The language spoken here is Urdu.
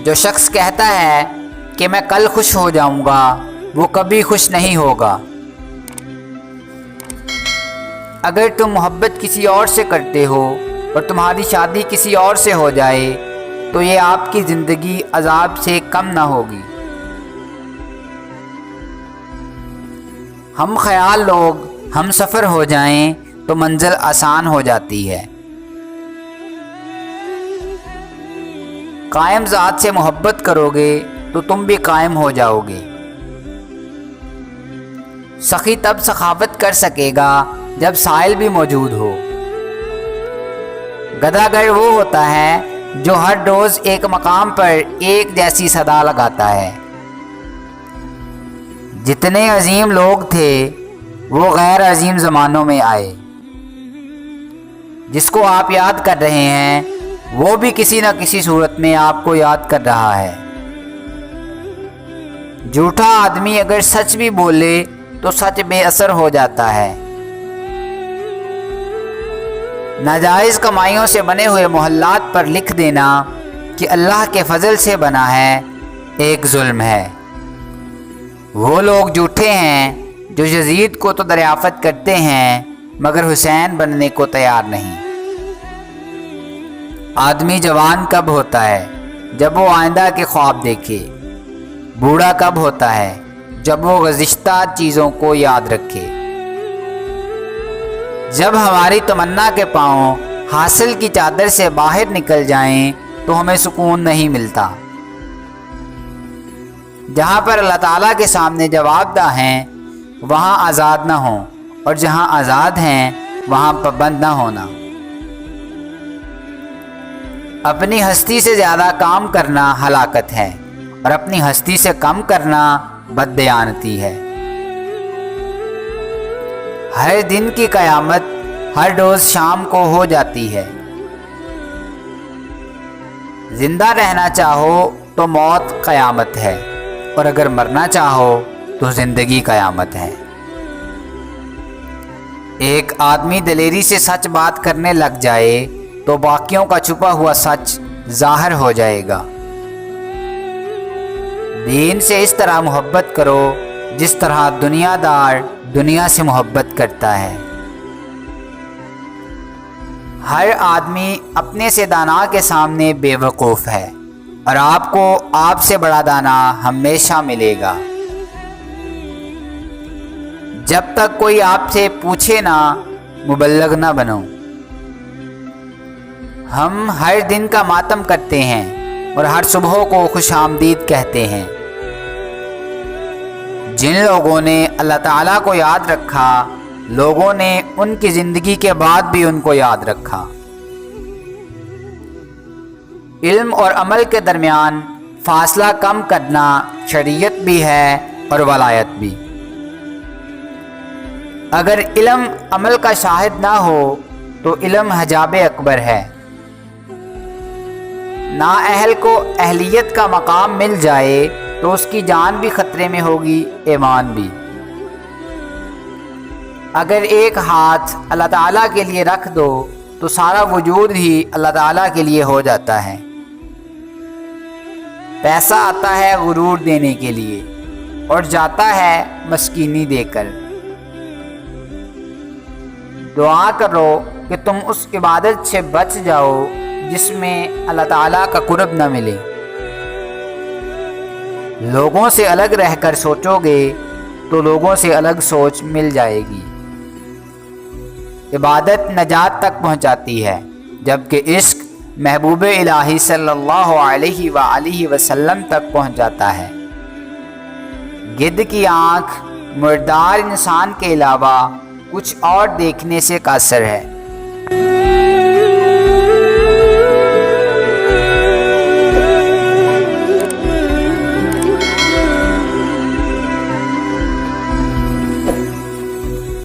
جو شخص کہتا ہے کہ میں کل خوش ہو جاؤں گا وہ کبھی خوش نہیں ہوگا۔ اگر تم محبت کسی اور سے کرتے ہو اور تمہاری شادی کسی اور سے ہو جائے تو یہ آپ کی زندگی عذاب سے کم نہ ہوگی۔ ہم خیال لوگ ہم سفر ہو جائیں تو منزل آسان ہو جاتی ہے۔ قائم ذات سے محبت کرو گے تو تم بھی قائم ہو جاؤ گے۔ سخی تب سخاوت کر سکے گا جب سائل بھی موجود ہو۔ گداگر وہ ہوتا ہے جو ہر روز ایک مقام پر ایک جیسی صدا لگاتا ہے۔ جتنے عظیم لوگ تھے وہ غیر عظیم زمانوں میں آئے۔ جس کو آپ یاد کر رہے ہیں وہ بھی کسی نہ کسی صورت میں آپ کو یاد کر رہا ہے۔ جھوٹا آدمی اگر سچ بھی بولے تو سچ بے اثر ہو جاتا ہے۔ ناجائز کمائیوں سے بنے ہوئے محلات پر لکھ دینا کہ اللہ کے فضل سے بنا ہے ایک ظلم ہے۔ وہ لوگ جھوٹے ہیں جو یزید کو تو دریافت کرتے ہیں مگر حسین بننے کو تیار نہیں۔ آدمی جوان کب ہوتا ہے؟ جب وہ آئندہ کے خواب دیکھے۔ بوڑھا کب ہوتا ہے؟ جب وہ گزشتہ چیزوں کو یاد رکھے۔ جب ہماری تمنا کے پاؤں حاصل کی چادر سے باہر نکل جائیں تو ہمیں سکون نہیں ملتا۔ جہاں پر اللہ تعالیٰ کے سامنے جواب دہ ہیں وہاں آزاد نہ ہوں، اور جہاں آزاد ہیں وہاں پابند نہ ہونا۔ اپنی ہستی سے زیادہ کام کرنا ہلاکت ہے اور اپنی ہستی سے کم کرنا بددیانتی ہے۔ ہر دن کی قیامت ہر روز شام کو ہو جاتی ہے۔ زندہ رہنا چاہو تو موت قیامت ہے، اور اگر مرنا چاہو تو زندگی قیامت ہے۔ ایک آدمی دلیری سے سچ بات کرنے لگ جائے تو باقیوں کا چھپا ہوا سچ ظاہر ہو جائے گا۔ دین سے اس طرح محبت کرو جس طرح دنیا دار دنیا سے محبت کرتا ہے۔ ہر آدمی اپنے سے دانا کے سامنے بے وقوف ہے، اور آپ کو آپ سے بڑا دانا ہمیشہ ملے گا۔ جب تک کوئی آپ سے پوچھے نہ مبلغ نہ بنو۔ ہم ہر دن کا ماتم کرتے ہیں اور ہر صبح کو خوش آمدید کہتے ہیں۔ جن لوگوں نے اللہ تعالیٰ کو یاد رکھا، لوگوں نے ان کی زندگی کے بعد بھی ان کو یاد رکھا۔ علم اور عمل کے درمیان فاصلہ کم کرنا شریعت بھی ہے اور ولایت بھی۔ اگر علم عمل کا شاہد نہ ہو تو علم حجاب اکبر ہے۔ نااہل کو اہلیت کا مقام مل جائے تو اس کی جان بھی خطرے میں ہوگی، ایمان بھی۔ اگر ایک ہاتھ اللہ تعالیٰ کے لیے رکھ دو تو سارا وجود ہی اللہ تعالیٰ کے لیے ہو جاتا ہے۔ پیسہ آتا ہے غرور دینے کے لیے اور جاتا ہے مسکینی دے کر۔ دعا کرو کہ تم اس عبادت سے بچ جاؤ جس میں اللہ تعالیٰ کا قرب نہ ملے۔ لوگوں سے الگ رہ کر سوچو گے تو لوگوں سے الگ سوچ مل جائے گی۔ عبادت نجات تک پہنچاتی ہے، جبکہ عشق محبوب الہی صلی اللہ علیہ وآلہ وسلم تک پہنچاتا ہے۔ گدھ کی آنکھ مردار انسان کے علاوہ کچھ اور دیکھنے سے قاصر ہے۔